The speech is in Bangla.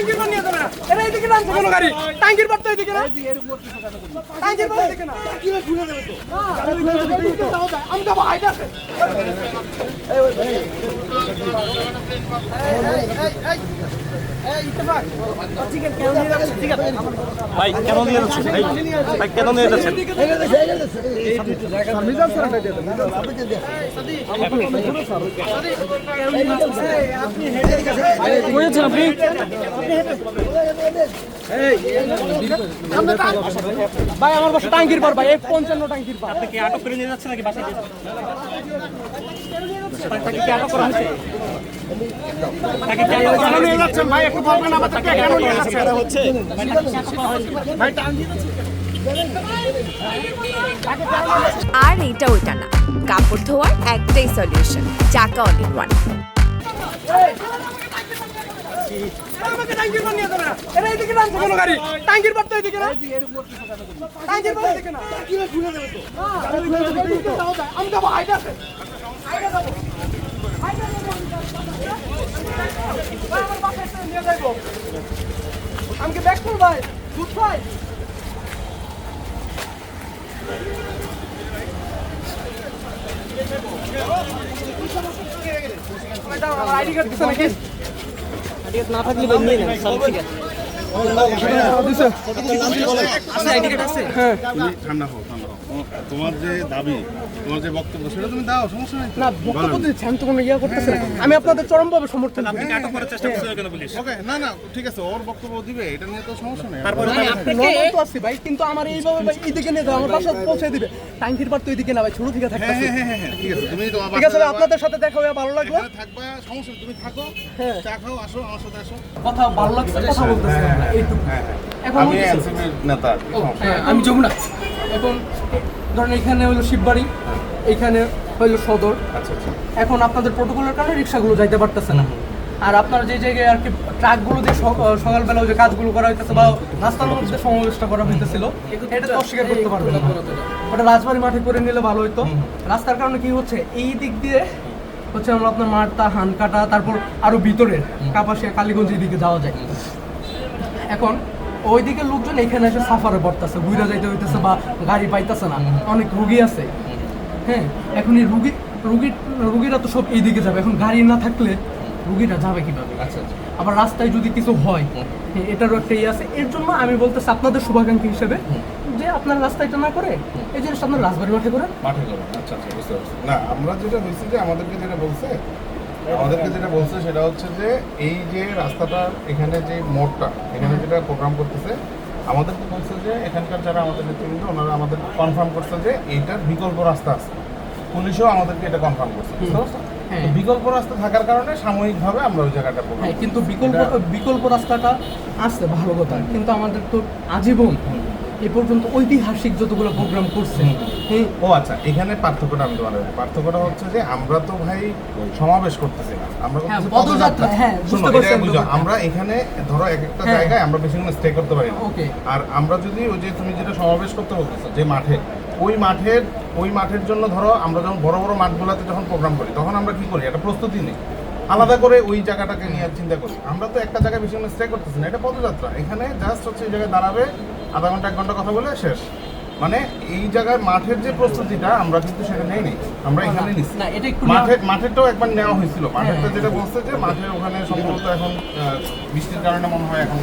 টাঙ্কির পার নিয়ে যাবে না। এরা এদিকে নামছে কোনো গাড়ি। টাঙ্কির পার তো এদিকে না। টাঙ্কির পার এদিকে না। কিভাবে ঘুরে যাবে তো? আমি তো হাইট আছে। ভাই কেন নিয়ে যাচ্ছেন ভাই কেন নিয়ে যাচ্ছেন ভাই আমার বাসা টাঙ্কির পার ভাই 55 টাঙ্কির পার। আপনি কি আটক করে নিয়ে যাচ্ছেন নাকি বাসায় তাকে কি আটক করা হয়েছে তাকে কি আটক করা নিয়ে যাচ্ছেন ভাই একটু বলবেন আমাদের কেন নিয়ে যাচ্ছেন হচ্ছে ভাই টাঙ্কি আর এটা ওইটা না, কাপড় ধোয়ার একটাই সলিউশন, চাকা অল ইন ওয়ান। আমাকে টাঙ্কির পার নিয়ে যাবে না। এরা এদিকে নামছে কোনো গাড়ি। টাঙ্কির পার তো এদিকে না। টাঙ্কির পার এদিকে না। কিভাবে ঘুরে যাবে তো? আমি তো হাইট আছে। হাইট আছে। আমার বাসায় নিয়ে যাইবো। আমি কি ব্যাক করব ভাই? দুধ ভাই। আইডি কার্ড দিছে নাকি? না থাকলে ভাই নিয়ে নেন সব ঠিক আছে ঠান্ডা হও তোমার যে দাবি তোমার যে বক্তব্য সেটা তুমি দাও, সমস্যা নেই। না বক্তব্য দিচ্ছি, আমি তো কোনো ইয়া করতেছি না। আমি আপনাদের চরমভাবে সমর্থন করি। আটক করার চেষ্টা করছেন কেন পুলিশ ওকে না ঠিক আছে, ওর বক্তব্য দিবে, এটা নিয়ে তো সমস্যা নেই। তারপরে নর্মাল তো আসছি ভাই, কিন্তু আমার এইভাবে ভাই এদিকে নিয়ে যাও, আমার বাসা পৌঁছে দিবে। টাঙ্কির পার তো এদিকে না ভাই, ছোট থেকে থাকতেছে। হ্যাঁ ঠিক আছে, তুমি তোমার ঠিক আছে ভাই, আপনাদের সাথে দেখা হয়ে ভালো লাগলো। এখানে থাকবা, সমস্যা নেই, তুমি থাকো, চা খাও, আসো আমার সাথে আসো। কথা ভালো লাগছে, কথা বলতেছি আমরা এইটুকু। এখন আমি এনসিপির নেতা। আমি যমুনা। এখন ধরেন এখানে হলো শিববাড়ি, এখানে হইলো সদর। আচ্ছা এখন আপনাদের প্রোটোকলের কারণে রিক্সাগুলো যাইতে পারতেছে না। আর আপনারা যে জায়গায় আর কি ট্রাকগুলো দিয়ে সকালবেলা যে কাজগুলো করা হইতেছে বা রাস্তার মধ্যে সমাবেশটা করা হইতেছিল, এটা তো অস্বীকার করতে পারবে না। ওটা রাজবাড়ি মাঠে করে নিলে ভালো হইতো। রাস্তার কারণে কি হচ্ছে, এই দিক দিয়ে হচ্ছে আমরা আপনার মারতা, হানকাটা, তারপর আরো ভিতরে কাপাসিয়া, কালীগঞ্জ দিকে যাওয়া যায়। এখন ওইদিকে লোকজন এখানে এসে সাফারে পড়তেছে, ঘুরে যাইতে হইতেছে বা গাড়ি পাইতেছে না, অনেক রুগী আছে। হ্যাঁ, এখন এই রুগীরা তো সব এইদিকে যাবে। এখন গাড়ি না থাকলে রুগীরা যাবে কিভাবে? আবার রাস্তায় যদি কিছু হয়, এটারও একটা ইয়ে আছে। এর জন্য আমি বলতেছি আপনাদের শুভাকাঙ্ক্ষী হিসেবে যে আপনার রাস্তাটা না করে এই জিনিসটা আপনার রাজবাড়ি মাঠে করেন। আচ্ছা বুঝতে পারছি। না আমরা যেটা হয়েছে যে আমাদেরকে যেটা বলছে সেটা হচ্ছে যে এই যে রাস্তাটা, এখানে যে মোড়টা, এখানে যেটা প্রোগ্রাম করতেছে, আমাদেরকে বলছে যে এখানকার যারা আমাদের নেতৃবৃন্দ, ওনারা আমাদের কনফার্ম করছে যে এইটার বিকল্প রাস্তা আছে। পুলিশও আমাদেরকে এটা কনফার্ম করছে। বিকল্প রাস্তা থাকার কারণে সাময়িকভাবে আমরা ওই জায়গাটা প্রোগ্রাম। হ্যাঁ, কিন্তু বিকল্প রাস্তাটা আছে ভালো কথা, কিন্তু আমাদের তো আজীবন এ পর্যন্ত ঐতিহাসিক যতগুলো প্রোগ্রাম করছে। ও আচ্ছা, এখানে পার্থক্যটা আমি তোমার পার্থক্যটা হচ্ছে যে আমরা তো ভাই সমাবেশ করতেছি না, আমরা পদযাত্রা। আমরা এখানে ধরো এক একটা জায়গায় আমরা বেশিক্ষণ স্টে করতে পারি না। আর আমরা যদি ওই যে তুমি যেটা সমাবেশ করতে বলতেছো যে মাঠে, ওই মাঠের জন্য ধরো আমরা যখন বড় বড় মাঠগুলোতে যখন প্রোগ্রাম করি, তখন আমরা কি করি, একটা প্রস্তুতি নিই, আলাদা করে ওই জায়গাটাকে নিয়ে চিন্তা করি। আমরা তো একটা জায়গায় বেশিক্ষণ স্টে করতেছি না, এটা পদযাত্রা। এখানে জাস্ট হচ্ছে এই জায়গায় দাঁড়াবে, আধা ঘন্টা 1 ঘন্টা কথা বলে শেষ। মানে এই জায়গায় মাঠের যে প্রস্তুতিটা আমরা কিন্তু সেটা নেই নি, আমরা এখানে নিচ্ছি। মাঠেরটাও একবার নেওয়া হয়েছিল। মাঠেরটা যেটা বলছে যে মাঠের ওখানে সম্ভবত এখন বৃষ্টির কারণে মনে হয় এখন